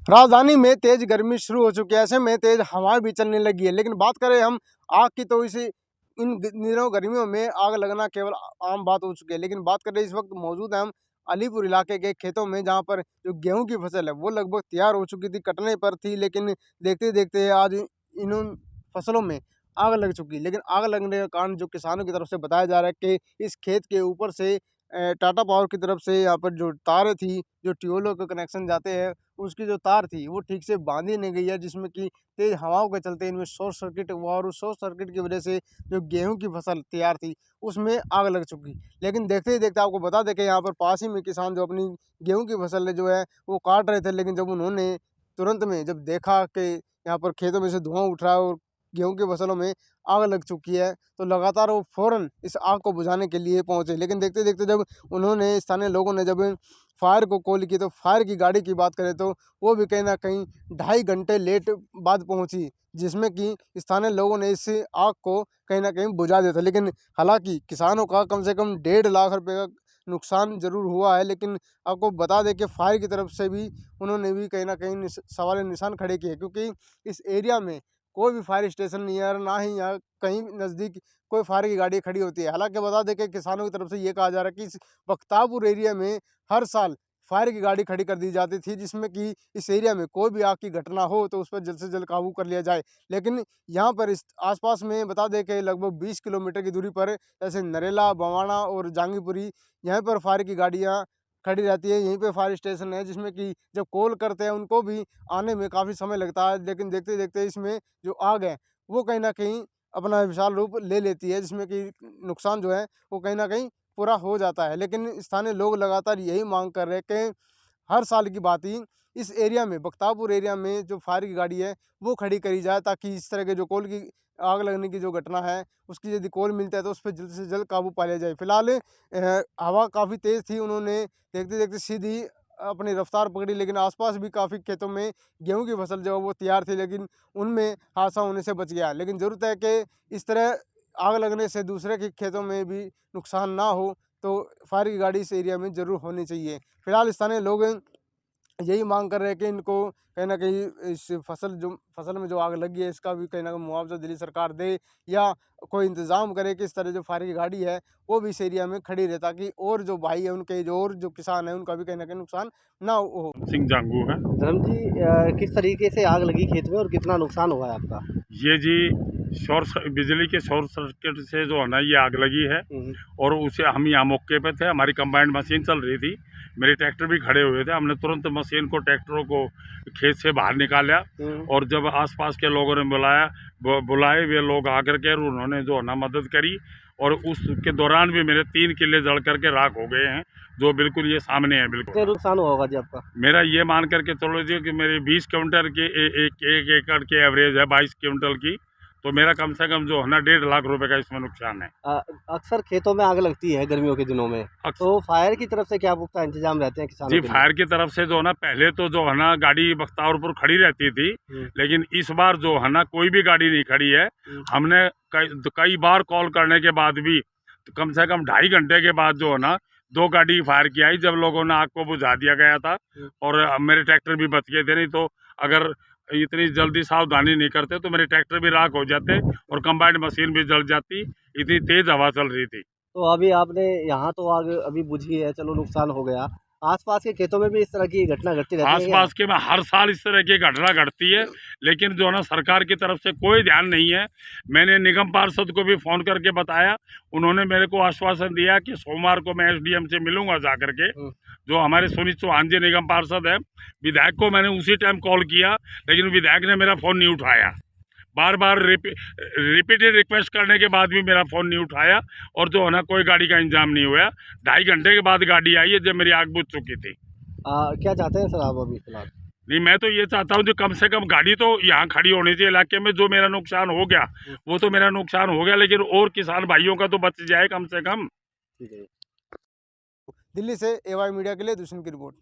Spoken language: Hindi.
राजधानी में तेज गर्मी शुरू हो चुकी है। ऐसे में तेज हवाएं भी चलने लगी है। लेकिन बात करें हम आग की, तो इसे इन दिनों गर्मियों में आग लगना केवल आम बात हो चुकी है। लेकिन बात करें, इस वक्त मौजूद है हम अलीपुर इलाके के खेतों में, जहां पर जो गेहूं की फसल है वो लगभग तैयार हो चुकी थी, कटने पर थी। लेकिन देखते देखते आज इन फसलों में आग लग चुकी। लेकिन आग लगने का कारण जो किसानों की तरफ से बताया जा रहा है कि इस खेत के ऊपर से टाटा पावर की तरफ से यहाँ पर जो तारें थी, जो ट्यूबवेलों के कनेक्शन जाते हैं, उसकी जो तार थी वो ठीक से बांधी नहीं गई है, जिसमें कि तेज हवाओं के चलते इनमें शॉर्ट सर्किट हुआ और उस शॉर्ट सर्किट की वजह से जो गेहूं की फसल तैयार थी उसमें आग लग चुकी। लेकिन देखते ही देखते आपको बता दें कि यहाँ पर पास ही में किसान जो अपनी गेहूं की फसल जो है वो काट रहे थे, लेकिन जब उन्होंने तुरंत में जब देखा कि यहाँ पर खेतों में से धुआं उठ रहा है और गेहूं की फसलों में आग लग चुकी है, तो लगातार वो फौरन इस आग को बुझाने के लिए पहुंचे। लेकिन देखते देखते जब उन्होंने, स्थानीय लोगों ने जब फायर को कॉल की, तो फायर की गाड़ी की बात करें तो वो भी कहीं ना कहीं 2.5 घंटे लेट बाद पहुंची, जिसमें कि स्थानीय लोगों ने इस आग को कहीं ना कहीं बुझा दिया था। लेकिन हालांकि किसानों का कम से कम 1.5 लाख रुपए का नुकसान जरूर हुआ है। लेकिन आपको बता दें कि फायर की तरफ से भी उन्होंने भी कहीं ना कहीं सवाल निशान खड़े किए, क्योंकि इस एरिया में कोई भी फायर स्टेशन नहीं है और ना ही यहाँ कहीं नज़दीक कोई फायर की गाड़ी खड़ी होती है। हालांकि बता दें कि किसानों की तरफ से ये कहा जा रहा है कि इस बख्तापुर एरिया में हर साल फायर की गाड़ी खड़ी कर दी जाती थी, जिसमें कि इस एरिया में कोई भी आग की घटना हो तो उस पर जल्द से जल्द काबू कर लिया जाए। लेकिन यहाँ पर इस आसपास में बता दें कि लगभग 20 किलोमीटर की दूरी पर जैसे नरेला, बवाना और जांगीपुरी, यहाँ पर फायर की गाड़ियाँ खड़ी रहती है। यहीं पे फायर स्टेशन है, जिसमें कि जब कॉल करते हैं उनको भी आने में काफ़ी समय लगता है। लेकिन देखते देखते इसमें जो आग है वो कहीं ना कहीं अपना विशाल रूप ले लेती है, जिसमें कि नुकसान जो है वो कहीं ना कहीं पूरा हो जाता है। लेकिन स्थानीय लोग लगातार यही मांग कर रहे हैं कि हर साल की बात ही इस एरिया में, बख्तापुर एरिया में जो फायर की गाड़ी है वो खड़ी करी जाए, ताकि इस तरह के जो कोल की आग लगने की जो घटना है उसकी यदि कॉल मिलता है तो उस पर जल्द से जल्द काबू पा लिया जाए। फिलहाल हवा काफ़ी तेज़ थी, उन्होंने देखते देखते सीधी अपनी रफ्तार पकड़ी। लेकिन आसपास भी काफ़ी खेतों में गेहूं की फसल जो है वो तैयार थी, लेकिन उनमें हादसा होने से बच गया। लेकिन ज़रूरत है कि इस तरह आग लगने से दूसरे के खेतों में भी नुकसान ना हो, तो फायर की गाड़ी इस एरिया में ज़रूर होनी चाहिए। फिलहाल स्थानीय लोग यही मांग कर रहे हैं कि इनको कहीं न कहीं इस फसल में जो आग लगी है इसका भी कहीं न कहीं मुआवज़ा दिल्ली सरकार दे, या कोई इंतज़ाम करे कि इस तरह जो फायर की गाड़ी है वो भी इस एरिया में खड़ी रहे, ताकि और जो भाई है उनके, जो और जो किसान है उनका भी कहीं न कहीं नुकसान ना हो। सिंह जांगू है। धर्म जी, किस तरीके से आग लगी खेत में और कितना नुकसान हुआ है आपका? ये जी बिजली के शॉर्ट सर्किट से जो है ना ये आग लगी है। और उसे हम यहाँ मौके पे थे, हमारी कंबाइंड मशीन चल रही थी, मेरे ट्रैक्टर भी खड़े हुए थे। हमने तुरंत मशीन को, ट्रैक्टरों को खेत से बाहर निकाला। और जब आसपास के लोगों ने बुलाए वे लोग आकर के, उन्होंने जो है ना मदद करी। और उसके दौरान भी मेरे 3 किले जल करके राख हो गए हैं, जो बिल्कुल ये सामने है। बिल्कुल कितना नुकसान हुआ होगा जी आपका? मेरा ये मान करके चलो जी कि मेरी 20 क्विंटल की एक एकड़ की एवरेज है 22 क्विंटल की, तो मेरा कम से कम जो है ना 1.5 लाख रुपए का इसमें नुकसान है। अक्सर खेतों में आग लगती है गर्मियों के दिनों में, तो फायर की तरफ से क्या पुख्ता इंतजाम रहते हैं किसानों जी? के लिए? फायर की तरफ से जो है ना पहले तो जो है ना गाड़ी बख्तावरपुर खड़ी रहती थी, लेकिन इस बार जो है ना कोई भी गाड़ी नहीं खड़ी है। हमने कई बार कॉल करने के बाद भी तो कम से कम 2.5 घंटे के बाद जो है ना 2 गाड़ी फायर की आई, जब लोगों ने आग को बुझा दिया गया था। और मेरे ट्रैक्टर भी बच गए थे, नहीं तो अगर इतनी जल्दी सावधानी नहीं करते तो मेरे ट्रैक्टर भी राख हो जाते और कंबाइंड मशीन भी जल जाती, इतनी तेज हवा चल रही थी। तो अभी आपने यहाँ तो आग अभी बुझी है, चलो नुकसान हो गया, आसपास के खेतों में भी इस तरह की घटना घटती रहती है? आसपास के में हर साल इस तरह की घटना घटती है, लेकिन जो है ना सरकार की तरफ से कोई ध्यान नहीं है। मैंने निगम पार्षद को भी फ़ोन करके बताया, उन्होंने मेरे को आश्वासन दिया कि सोमवार को मैं एसडीएम से मिलूंगा जा करके। जो हमारे सुनीत चौहान जी निगम पार्षद है, विधायक को मैंने उसी टाइम कॉल किया, लेकिन विधायक ने मेरा फ़ोन नहीं उठाया। बार बार रिपीटेड रिक्वेस्ट करने के बाद भी मेरा फ़ोन नहीं उठाया, और जो है ना कोई गाड़ी का इंतजाम नहीं हुआ। 2.5 घंटे के बाद गाड़ी आई है, जब मेरी आग बुझ चुकी थी। क्या चाहते हैं सर आप अभी फिलहाल? नहीं, मैं तो ये चाहता हूँ जो कम से कम गाड़ी तो यहाँ खड़ी होनी चाहिए इलाके में। जो मेरा नुकसान हो गया वो तो मेरा नुकसान हो गया, लेकिन और किसान भाइयों का तो बच जाए कम से कम। ठीक है। दिल्ली से एवाई मीडिया के लिए दुष्यंत की रिपोर्ट।